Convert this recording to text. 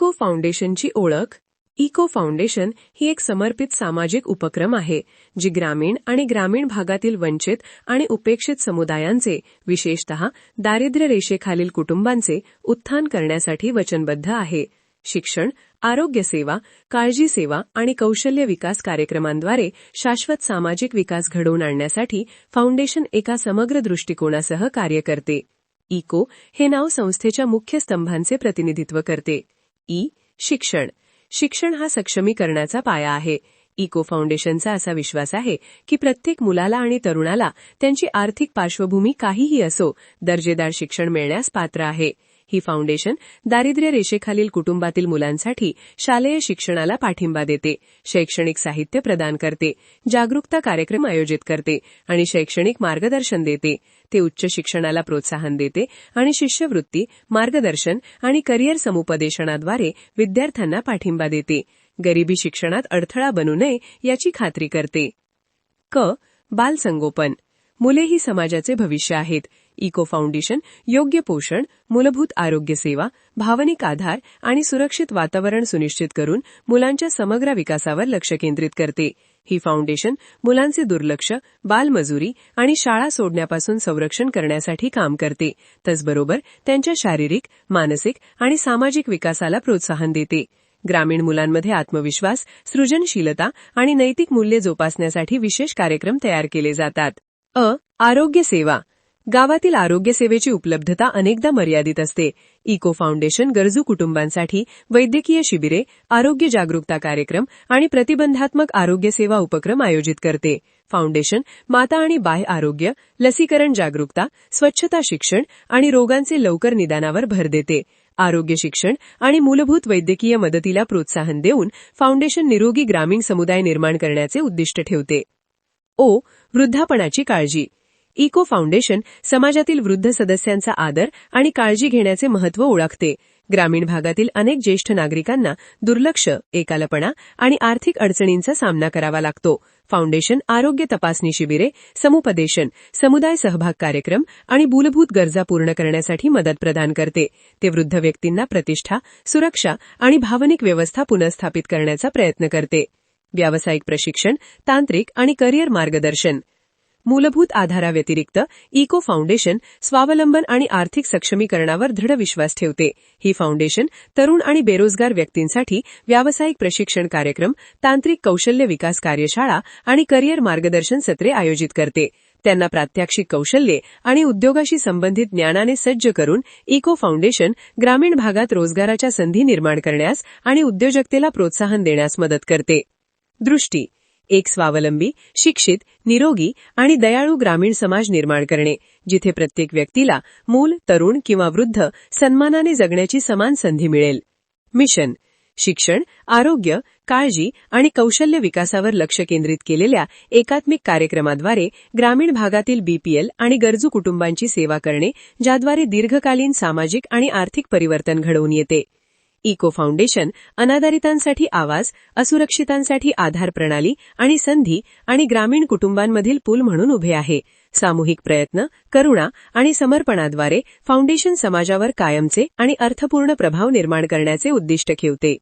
Eco फाउंडेशनची ओळख. Eco foundation ही एक समर्पित सामाजिक उपक्रम आहे जी ग्रामीण आणि ग्रामीण भागातील वंचित आणि उपेक्षित समुदायांचे, विशेषतः दारिद्र्य रेषेखालील कुटुंबांचे उत्थान करण्यासाठी वचनबद्ध आहे. शिक्षण, आरोग्य सेवा, काळजी सेवा आणि कौशल्य विकास कार्यक्रमांद्वारे शाश्वत सामाजिक विकास घडवून आणण्यासाठी फाउंडेशन एका समग्र दृष्टिकोनासह कार्य करते. इको हे नाव संस्थेच्या मुख्य स्तंभांचे प्रतिनिधित्व करते. शिक्षण. शिक्षण हा सक्षमीकरणाचा पाया आहे. इको फाउंडेशनचा असा विश्वास आहे की प्रत्येक मुलाला आणि तरुणाला त्यांची आर्थिक पार्श्वभूमी काहीही असो, दर्जेदार शिक्षण मिळण्यास पात्र आहे. ही फाउंडेशन दारिद्र्य रेषेखालील कुटुंबातील मुलांसाठी शालेय शिक्षणाला पाठिंबा देते, शैक्षणिक साहित्य प्रदान करते, जागरूकता कार्यक्रम आयोजित करते आणि शैक्षणिक मार्गदर्शन देते. ते उच्च शिक्षणाला प्रोत्साहन देते आणि शिष्यवृत्ती, मार्गदर्शन आणि करिअर समुपदेशनाद्वारे विद्यार्थ्यांना पाठिंबा देते. गरिबी शिक्षणात अडथळा बनू नये याची खात्री करते. बालसंगोपन. मुले ही समाजाचे भविष्य आहेत. इको फाउंडेशन योग्य पोषण, मूलभूत आरोग्य सेवा, भावनिक आधार आणि सुरक्षित वातावरण सुनिश्चित करून मुलांच्या समग्र विकासावर लक्ष केंद्रित करते. ही फाउंडेशन मुलांचे दुर्लक्ष, बालमजुरी आणि शाळा सोडण्यापासून संरक्षण करण्यासाठी काम करते, त्याचबरोबर त्यांच्या शारीरिक, मानसिक आणि सामाजिक विकासाला प्रोत्साहन देते. ग्रामीण मुलांमध्ये आत्मविश्वास, सृजनशीलता आणि नैतिक मूल्ये जोपासण्यासाठी विशेष कार्यक्रम तयार केले जातात. आरोग्य सेवा. गावातील आरोग्य सेवेची उपलब्धता अनेकदा मर्यादित असते. इको फाउंडेशन गरजू कुटुंबांसाठी वैद्यकीय शिबिरे, आरोग्य जागरूकता कार्यक्रम आणि प्रतिबंधात्मक आरोग्य सेवा उपक्रम आयोजित करते. फाउंडेशन माता आणि बाह्य आरोग्य, लसीकरण जागरूकता, स्वच्छता शिक्षण आणि रोगांचे लवकर निदानावर भर देते. आरोग्य शिक्षण आणि मूलभूत वैद्यकीय मदतीला प्रोत्साहन देऊन फाउंडेशन निरोगी ग्रामीण समुदाय निर्माण करण्याचे उद्दिष्ट ठेवते. वृद्धापणाची काळजी. इको फाउंडेशन समाजातील वृद्ध सदस्यांचा आदर आणि काळजी घेण्याचे महत्त्व ओळखते. ग्रामीण भागातील अनेक ज्येष्ठ नागरिकांना दुर्लक्ष, एकालपणा आणि आर्थिक अडचणींचा सामना करावा लागतो. फाउंडेशन आरोग्य तपासणी शिबिरे, समुपदेशन, समुदाय सहभाग कार्यक्रम आणि मूलभूत गरजा पूर्ण करण्यासाठी मदत प्रदान करते. ते वृद्ध व्यक्तींना प्रतिष्ठा, सुरक्षा आणि भावनिक व्यवस्था पुनर्स्थापित करण्याचा प्रयत्न करते. व्यावसायिक प्रशिक्षण, तांत्रिक आणि करिअर मार्गदर्शन. मूलभूत आधाराव्यतिरिक्त इको फाउंडेशन स्वावलंबन आणि आर्थिक सक्षमीकरणावर दृढ विश्वास ठेवते. ही फाउंडेशन तरुण आणि बेरोजगार व्यक्तींसाठी व्यावसायिक प्रशिक्षण कार्यक्रम, तांत्रिक कौशल्य विकास कार्यशाळा आणि करिअर मार्गदर्शन सत्रे आयोजित करते. त्यांना प्रात्यक्षिक कौशल्ये आणि उद्योगाशी संबंधित ज्ञानाने सज्ज करून इको फाउंडेशन ग्रामीण भागात रोजगाराच्या संधी निर्माण करण्यास आणि उद्योजकतेला प्रोत्साहन देण्यास मदत करते. दृष्टी. एक स्वावलंबी, शिक्षित, निरोगी आणि दयाळू ग्रामीण समाज निर्माण करणे, जिथे प्रत्येक व्यक्तीला मूल, तरुण किंवा वृद्ध सन्मानाने जगण्याची समान संधी मिळेल. मिशन. शिक्षण, आरोग्य, काळजी आणि कौशल्य विकासावर लक्ष केंद्रित केलेल्या एकात्मिक कार्यक्रमाद्वारे ग्रामीण भागातील बीपीएल आणि गरजू कुटुंबांची सेवा करणे, ज्याद्वारे दीर्घकालीन सामाजिक आणि आर्थिक परिवर्तन घडवून येते. इको फाउंडेशन अनाधारितांसाठी आवाज, असुरक्षितांसाठी आधार प्रणाली आणि संधी आणि ग्रामीण कुटुंबांमधील पूल म्हणून उभे आहे. सामूहिक प्रयत्न, करुणा आणि समर्पणाद्वारे फाउंडेशन समाजावर कायमचे आणि अर्थपूर्ण प्रभाव निर्माण करण्याचे उद्दिष्ट ठेवते.